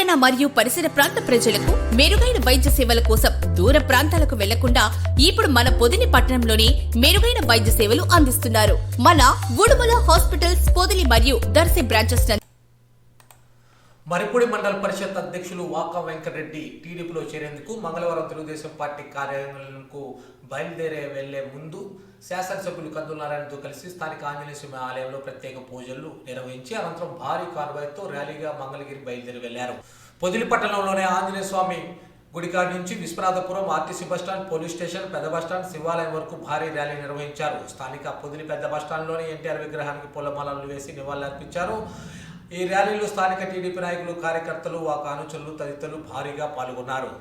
పట్టణ మరియు పరిసర ప్రాంత ప్రజలకు మెరుగైన వైద్య సేవల కోసం దూర ప్రాంతాలకు వెళ్లకుండా ఇప్పుడు మన పొదిలి పట్టణంలోనే మెరుగైన వైద్య సేవలు అందిస్తున్నారు. మన ఉడుమల హాస్పిటల్స్ పొదిలి మరియు దర్శి బ్రాంచెస్. మరిపూడి మండల పరిషత్ అధ్యక్షులు వాకా వెంకటరెడ్డి టీడీపీలో చేరేందుకు మంగళవారం తెలుగుదేశం పార్టీ కార్యాలయంకు బయలుదేరే వెళ్లే ముందు శాసనసభ్యులు కందుల నారాయణతో కలిసి స్థానిక ఆంజనేయ స్వామి ఆలయంలో ప్రత్యేక పూజలు నిర్వహించి అనంతరం భారీ కాన్వాయ్తో ర్యాలీగా మంగళగిరి బయలుదేరి వెళ్లారు. పొదిలి పట్టణంలోని ఆంజనేయ స్వామి గుడికాడి నుంచి Viswanathapuram RTC bus stand, police station, పెద్ద బస్టాండ్, శివాలయం వరకు భారీ ర్యాలీ నిర్వహించారు. స్థానిక పొదిలి పెద్ద బస్టాండ్లోని ఎన్టీఆర్ విగ్రహానికి పూలమాలలు వేసి నివాళులర్పించారు. ఈ ర్యాలీలో స్థానిక టీడీపీ నాయకులు, కార్యకర్తలు, వాకా అనుచరులు తదితరులు భారీగా పాల్గొన్నారు.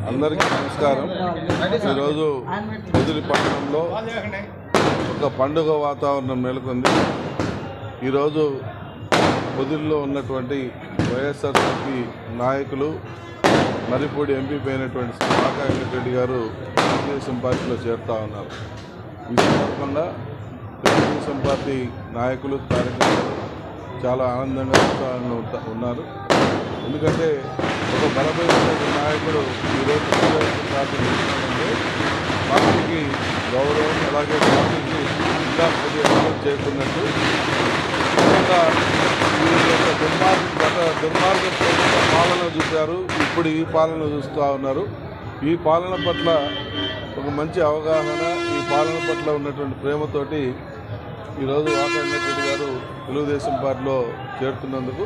అందరికీ నమస్కారం. ఈరోజు పొదిలి పట్టణంలో ఒక పండుగ వాతావరణం నెలకొంది. ఈరోజు పొదిలిలో ఉన్నటువంటి వైఎస్ఆర్సీపీ నాయకులు మరిపూడి ఎంపీ అయినటువంటి వాకా వెంకటరెడ్డి గారు తెలుగుదేశం పార్టీలో చేరుతా ఉన్నారు. ఈ సందర్భంగా తెలుగుదేశం పార్టీ నాయకులు కార్యకర్తలు చాలా ఆనందంగా ఉత్సాహంగా ఉన్నారు. ఎందుకంటే ఒక బలమైన నాయకుడు ఈరోజు తెలుగుదేశం పార్టీ నిలిచినాడంటే పార్టీకి గౌరవం, అలాగే పార్టీకి ఇంకా కొద్ది అమలు చేస్తున్నట్టు. ముఖ్యంగా వీరి యొక్క దుర్మార్గ పాలన చూశారు, ఇప్పుడు ఈ పాలన చూస్తూ ఉన్నారు. ఈ పాలన పట్ల ఒక మంచి అవగాహన, ఈ పాలన పట్ల ఉన్నటువంటి ప్రేమతోటి ఈరోజు వాకా వెంకటరెడ్డి గారు తెలుగుదేశం పార్టీలో చేరుతున్నందుకు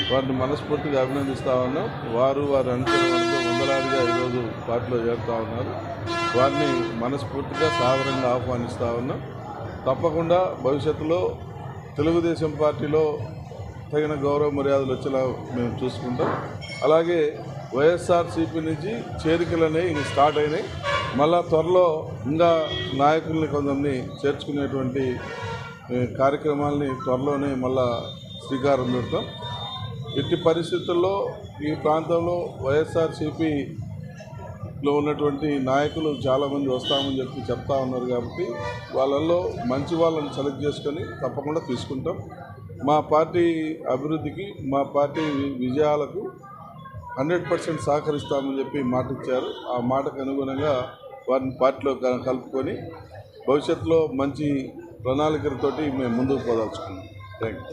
వారిని మనస్ఫూర్తిగా అభినందిస్తూ ఉన్నాం. వారి అనుచరులతో వందలాదిగా ఈరోజు పార్టీలో చేరుతూ ఉన్నారు. వారిని మనస్ఫూర్తిగా సాదరంగా ఆహ్వానిస్తూ ఉన్నాం. తప్పకుండా భవిష్యత్తులో తెలుగుదేశం పార్టీలో తగిన గౌరవ మర్యాదలు వచ్చేలా మేము చూసుకుంటాం. అలాగే వైఎస్ఆర్సీపీ నుంచి చేరికలు అనేవి స్టార్ట్ అయినాయి. మళ్ళా త్వరలో ఇంకా నాయకుల్ని కొందరిని చేర్చుకునేటువంటి కార్యక్రమాలని త్వరలోనే మళ్ళా శ్రీకారం చుడతాం. ఎట్టి పరిస్థితుల్లో ఈ ప్రాంతంలో వైఎస్ఆర్సీపీలో ఉన్నటువంటి నాయకులు చాలామంది వస్తామని చెప్తా ఉన్నారు. కాబట్టి వాళ్ళల్లో మంచి వాళ్ళని సెలెక్ట్ చేసుకొని తప్పకుండా తీసుకుంటాం. మా పార్టీ అభివృద్ధికి, మా పార్టీ విజయాలకు 100% సహకరిస్తామని చెప్పి మాట ఇచ్చారు. ఆ మాటకు అనుగుణంగా వారిని పార్టీలో కలుపుకొని భవిష్యత్తులో మంచి ప్రణాళికలతోటి మేము ముందుకు పోదాల్చుకున్నాం. Thank you.